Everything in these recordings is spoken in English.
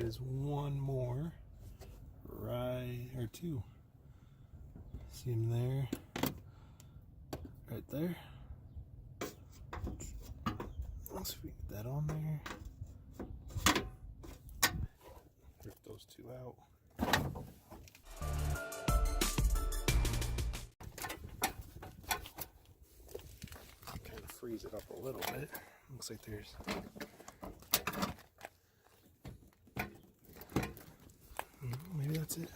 is one more, right, or two. See him there, right there. Let's see if we get that on there. Rip those two out. Kind of freeze it up a little bit. Looks like there's maybe that's it.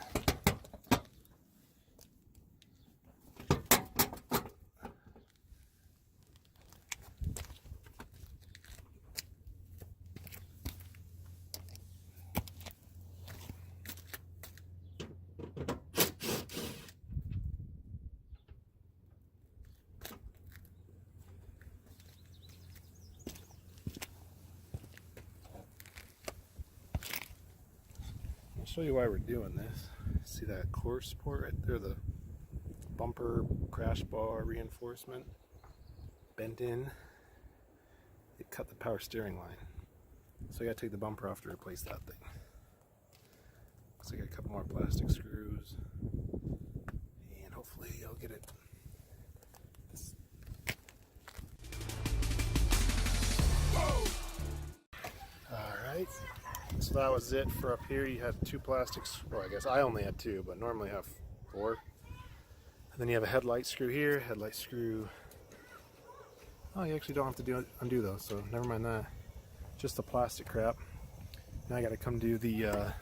I'll show you why we're doing this. See that core support right there, the bumper crash bar reinforcement bent in. It cut the power steering line, so I gotta take the bumper off to replace that thing. So I got a couple more plastic screws, and hopefully I'll get it. Alright, so that was it for up here. You had two plastics, well, I guess I only had two, but normally I have four. And then you have a headlight screw here, headlight screw. Oh, you actually don't have to undo those, so never mind that. Just the plastic crap. Now I gotta come do the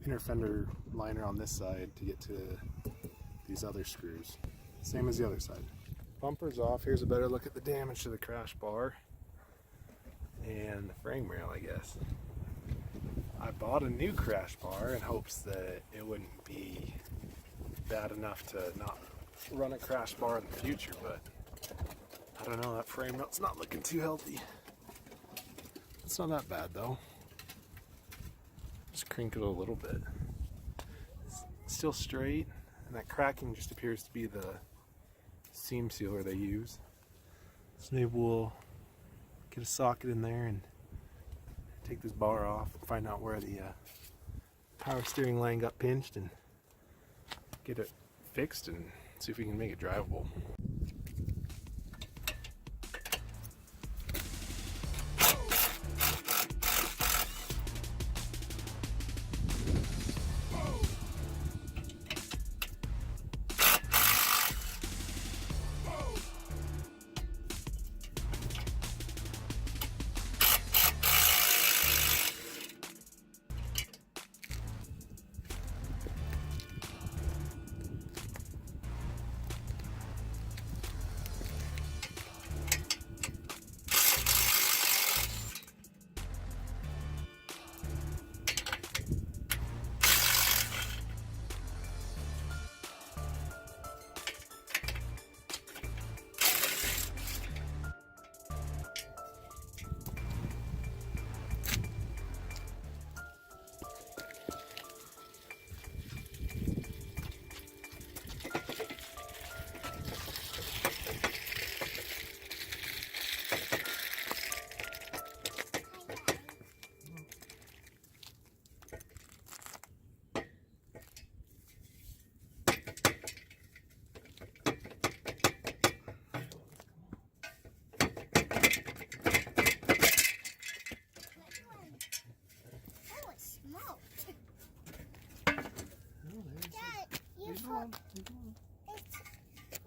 inner fender liner on this side to get to these other screws. Same as the other side. Bumper's off. Here's a better look at the damage to the crash bar and the frame rail, I guess. I bought a new crash bar in hopes that it wouldn't be bad enough to not run a crash bar in the future, but I don't know, that frame rail's not looking too healthy. It's not that bad though. Just crink it a little bit. It's still straight, and that cracking just appears to be the seam sealer they use. So maybe we'll get a socket in there and take this bar off and find out where the power steering line got pinched and get it fixed and see if we can make it drivable.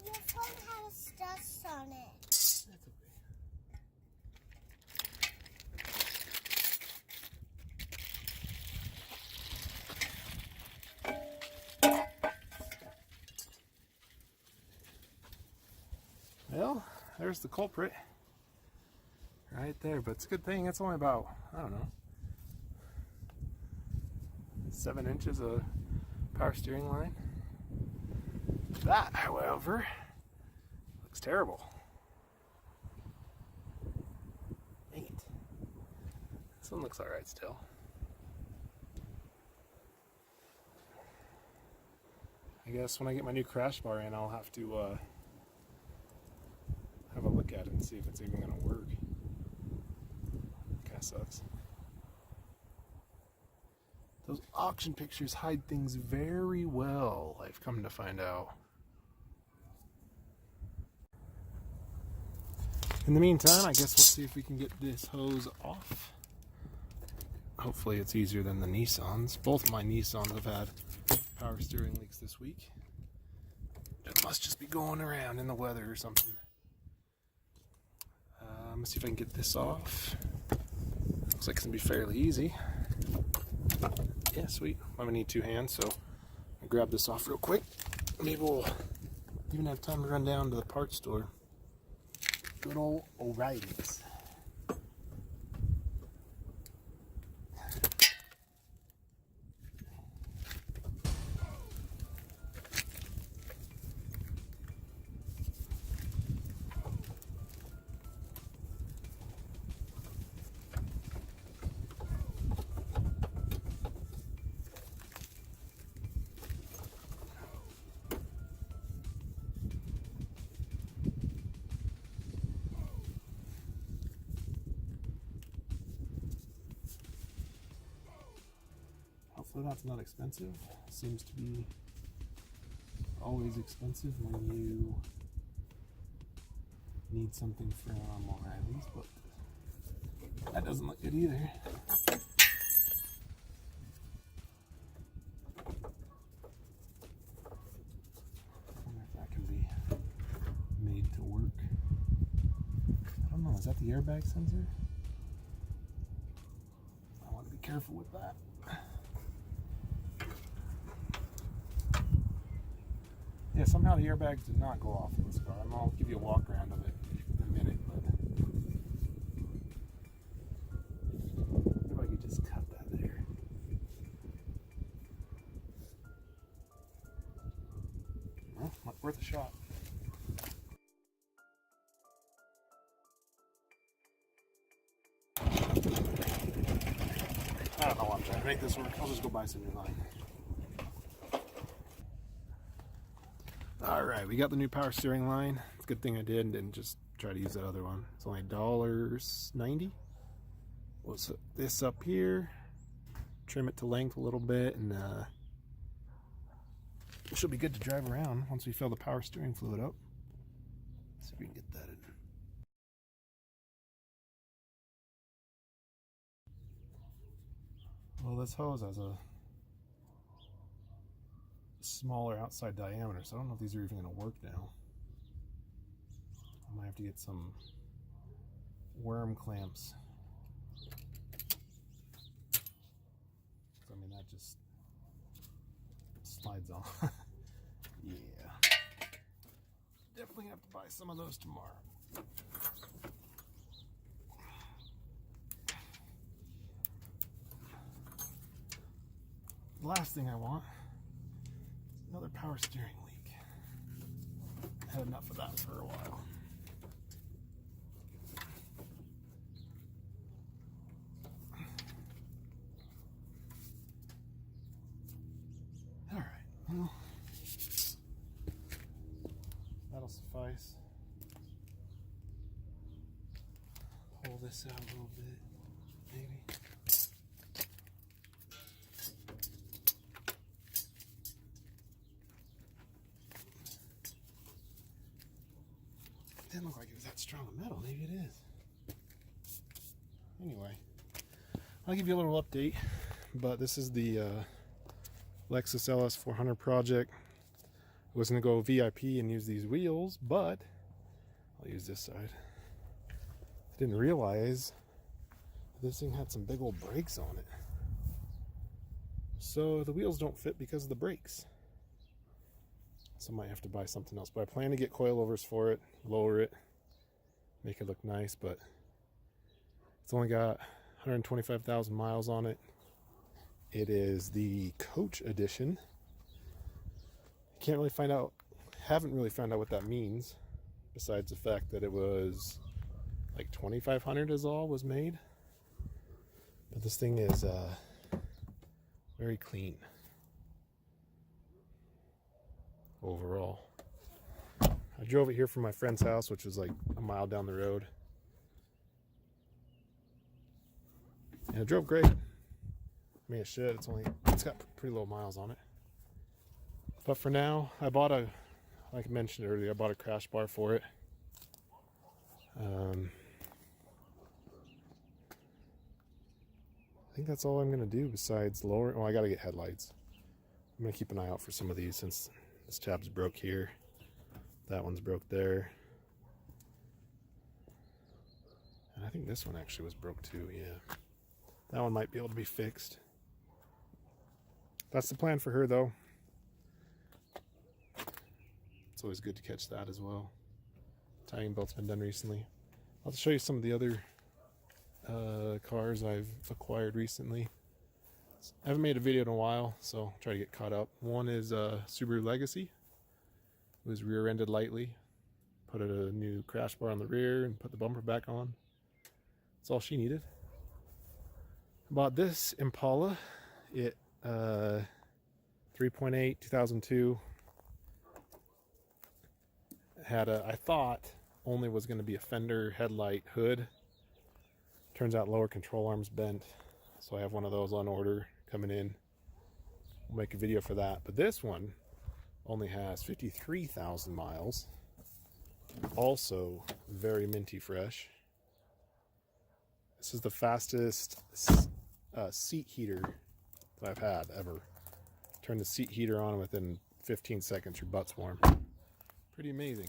Your phone has dust on it. That's okay. Well, there's the culprit right there, but it's a good thing it's only about, I don't know, 7 inches of power steering line. That, however, looks terrible. Dang it. This one looks alright still. I guess when I get my new crash bar in, I'll have to have a look at it and see if it's even going to work. kind of sucks. Those auction pictures hide things very well, I've come to find out. In the meantime, I guess we'll see if we can get this hose off. Hopefully it's easier than the Nissans. Both of my Nissans have had power steering leaks this week. It must just be going around in the weather or something. I'm gonna see if I can get this off. Looks like it's gonna be fairly easy. Yeah, sweet. I'm gonna need two hands, so I'll grab this off real quick. Maybe we'll even have time to run down to the parts store. Good old O'Reilly's. Hopefully that's not expensive. Seems to be always expensive when you need something from O'Reilly's, but that doesn't look good either. I wonder if that can be made to work. I don't know, is that the airbag sensor? I want to be careful with that. Yeah, somehow the airbags did not go off in this car. I'll give you a walk around of it in a minute, but maybe I could just cut that there. Well, worth a shot. I don't know what I'm trying to make this work. I'll just go buy some new line. Alright, we got the new power steering line. It's a good thing I did and didn't just try to use that other one. It's only $1.90. We'll set this up here, trim it to length a little bit, and it should be good to drive around once we fill the power steering fluid up. Let's see if we can get that in. Well, this hose has a smaller outside diameter, so I don't know if these are even going to work now. I might have to get some worm clamps. I mean, that just slides on. Yeah. Definitely have to buy some of those tomorrow. The last thing I want, another power steering leak. Had enough of that for a while. All right, well, that'll suffice. Pull this out a little bit, maybe. Didn't look like it was that strong of metal. Maybe it is. Anyway, I'll give you a little update, but this is the Lexus LS400 project. I was going to go VIP and use these wheels, but I'll use this side. I didn't realize this thing had some big old brakes on it. So the wheels don't fit because of the brakes. So I might have to buy something else, but I plan to get coilovers for it, lower it, make it look nice, but it's only got 125,000 miles on it. It is the Coach Edition. Haven't really found out what that means, besides the fact that it was like 2,500 is all was made. But this thing is very clean overall. I drove it here from my friend's house, which was like a mile down the road. And it drove great. I mean, it should. It's got pretty low miles on it. But for now, I bought like I mentioned earlier, I bought a crash bar for it. I think that's all I'm going to do besides lower. Well, I got to get headlights. I'm going to keep an eye out for some of these since this tab's broke here. That one's broke there. And I think this one actually was broke too, yeah. That one might be able to be fixed. That's the plan for her though. It's always good to catch that as well. Timing belt's been done recently. I'll show you some of the other cars I've acquired recently. I haven't made a video in a while, so I'll try to get caught up. One is Subaru Legacy. It was rear-ended lightly. Put a new crash bar on the rear and put the bumper back on. That's all she needed. I bought this Impala. It 3.8 2002. Had I thought only was going to be a fender headlight hood. Turns out lower control arm's bent, so I have one of those on order coming in. We'll make a video for that. But this one only has 53,000 miles. Also very minty fresh. This is the fastest seat heater that I've had ever. Turn the seat heater on within 15 seconds, your butt's warm. Pretty amazing.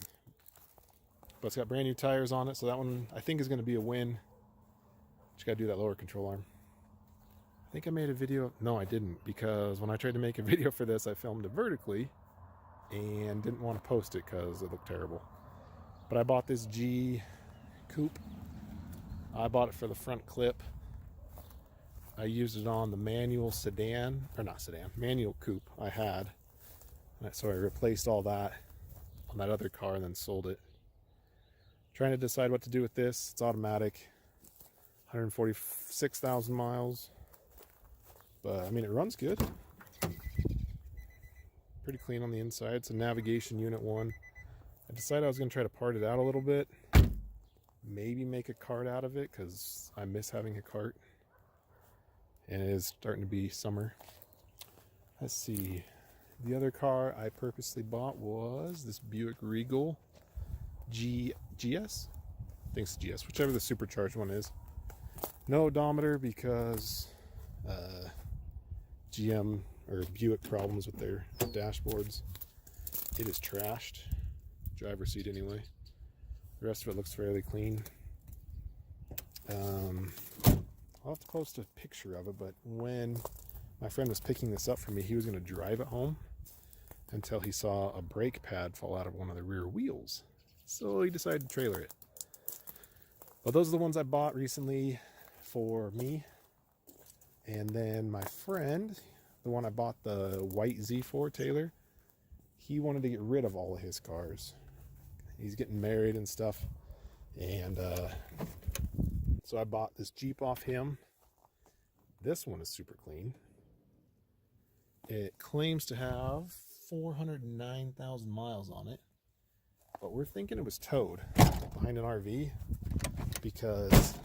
But it's got brand new tires on it, so that one I think is going to be a win. Just got to do that lower control arm. I think I made a video. No, I didn't, because when I tried to make a video for this, I filmed it vertically and didn't want to post it because it looked terrible. But I bought this G coupe. I bought it for the front clip. I used it on the manual sedan, or not sedan, manual coupe I had. So I replaced all that on that other car and then sold it. Trying to decide what to do with this. It's automatic, 146,000 miles. But I mean, it runs good. Pretty clean on the inside. It's a navigation unit one. I decided I was going to try to part it out a little bit. Maybe make a cart out of it because I miss having a cart. And it is starting to be summer. Let's see. The other car I purposely bought was this Buick Regal GS? I think it's GS, whichever the supercharged one is. No odometer because GM or Buick problems with their dashboards. It is trashed. Driver's seat anyway. The rest of it looks fairly clean. I'll have to post a picture of it, but when my friend was picking this up for me, he was going to drive it home until he saw a brake pad fall out of one of the rear wheels. So he decided to trailer it. Well, those are the ones I bought recently for me. And then my friend, the one I bought the white Z for, Taylor, he wanted to get rid of all of his cars. He's getting married and stuff. And so I bought this Jeep off him. This one is super clean. It claims to have 409,000 miles on it. But we're thinking it was towed behind an RV because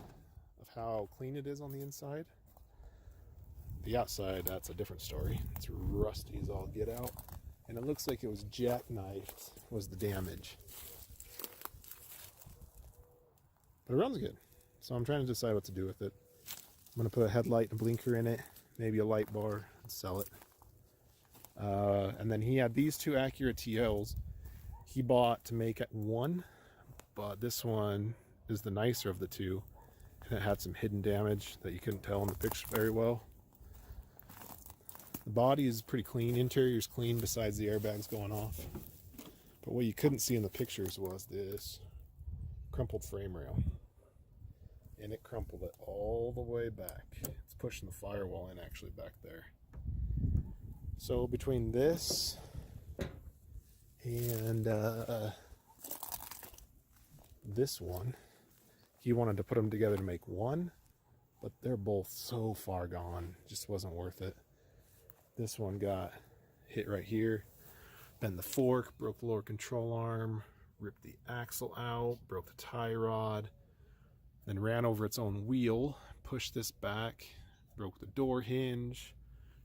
of how clean it is on the inside. The outside, that's a different story. It's rusty as all get out. And it looks like it was jackknifed was the damage. But it runs good. So I'm trying to decide what to do with it. I'm going to put a headlight and a blinker in it, maybe a light bar, and sell it. And then he had these two Acura TLs he bought to make at one, but this one is the nicer of the two, and it had some hidden damage that you couldn't tell in the picture very well. The body is pretty clean, interior is clean besides the airbags going off. But what you couldn't see in the pictures was this crumpled frame rail. And it crumpled it all the way back. It's pushing the firewall in actually back there. So between this and this one, he wanted to put them together to make one, but they're both so far gone, just wasn't worth it. This one got hit right here, bent the fork, broke the lower control arm, ripped the axle out, broke the tie rod, then ran over its own wheel, pushed this back, broke the door hinge,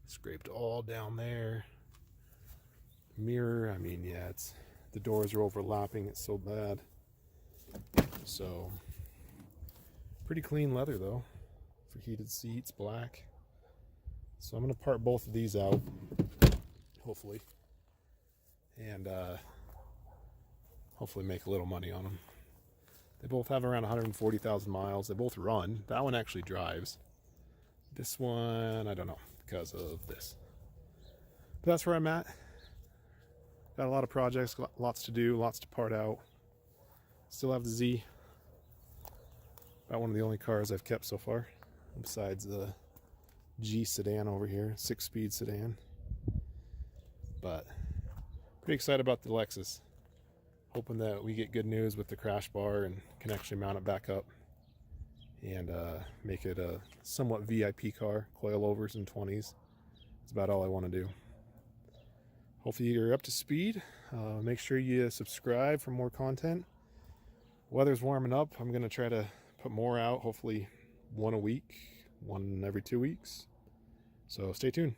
scraped all down there. Mirror, I mean, yeah, it's the doors are overlapping, it's so bad. So pretty clean leather though, for heated seats, black. So I'm going to part both of these out, hopefully, and hopefully make a little money on them. They both have around 140,000 miles. They both run. That one actually drives. This one, I don't know, because of this. But that's where I'm at. Got a lot of projects, lots to do, lots to part out. Still have the Z. About one of the only cars I've kept so far, besides the G sedan over here, 6-speed sedan. But pretty excited about the Lexus. Hoping that we get good news with the crash bar and can actually mount it back up and make it a somewhat VIP car. Coilovers and 20s. That's about all I want to do. Hopefully you're up to speed. Make sure you subscribe for more content. Weather's warming up. I'm going to try to put more out, hopefully one a week, one every 2 weeks. So stay tuned.